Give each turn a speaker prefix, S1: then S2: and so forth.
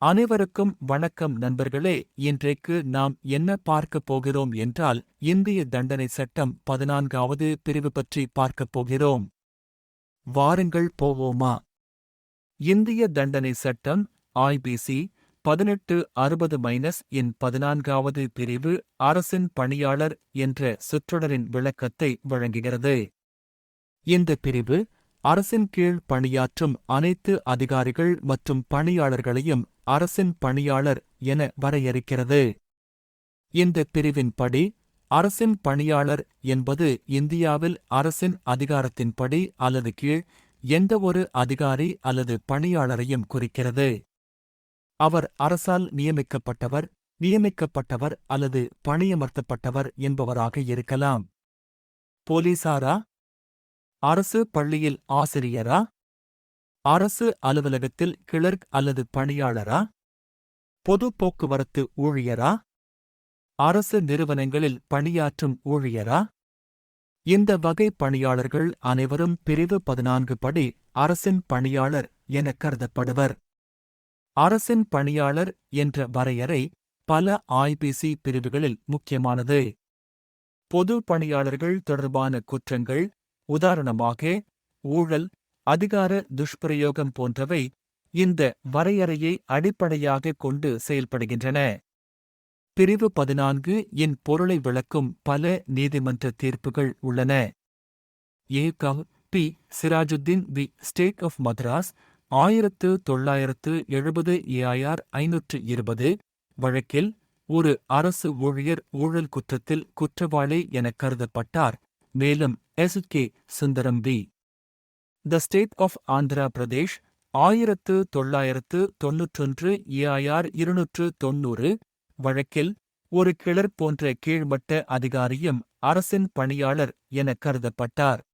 S1: அனைவருக்கும் வணக்கம் நண்பர்களே. இன்றைக்கு நாம் என்ன பார்க்கப் போகிறோம் என்றால், இந்திய தண்டனை சட்டம் 14வது பிரிவு பற்றி பார்க்கப் போகிறோம். வாருங்கள் போவோமா. இந்திய தண்டனை சட்டம் ஐபிசி 1860-இன் 14வது பிரிவு அரசின் பணியாளர் என்ற சொற்றொடரின் விளக்கத்தை வழங்குகிறது. இந்த பிரிவு அரசின் கீழ் பணியாற்றும் அனைத்து அதிகாரிகள் மற்றும் பணியாளர்களையும் அரசின் பணியாளர் என வரையறுக்கிறது. இந்த பிரிவின்படி அரசின் பணியாளர் என்பது இந்தியாவில் அரசின் அதிகாரத்தின்படி அல்லது கீழ் எந்தவொரு அதிகாரி அல்லது பணியாளரையும் குறிக்கிறது. அவர் அரசால் நியமிக்கப்பட்டவர் அல்லது பணியமர்த்தப்பட்டவர் என்பவராக இருக்கலாம். போலீசாரா? அரசு பள்ளியில் ஆசிரியரா? அரசு அலுவலகத்தில் கிளர்க் அல்லது பணியாளரா? பொது போக்குவரத்து ஊழியரா? அரசு நிறுவனங்களில் பணியாற்றும் ஊழியரா? இந்த வகை பணியாளர்கள் அனைவரும் பிரிவு 14 படி அரசின் பணியாளர் என கருதப்படுவர். அரசின் பணியாளர் என்ற வரையறை பல ஐபிசி பிரிவுகளில் முக்கியமானது. பொது பணியாளர்கள் தொடர்பான குற்றங்கள், உதாரணமாக ஊழல், அதிகார துஷ்பிரயோகம் போன்றவை இந்த வரையறையை அடிப்படையாகப் கொண்டு செயல்படுகின்றன. பிரிவு 14 பொருளை விளக்கும் பல நீதிமன்ற தீர்ப்புகள் உள்ளன. P. Sirajudeen V. State of Madras 1970 AR 520 வழக்கில் ஒரு அரசு ஊழியர் ஊழல் குற்றத்தில் குற்றவாளி எனக் கருதப்பட்டார். மேலும் S K. Sundaram v. The state of Andhra Pradesh 1991 A R 290 வழக்கில் ஒரு கிளர்க் போன்ற கீழ்மட்ட அதிகாரியும் அரசின் பணியாளர் எனக் கருதப்பட்டார்.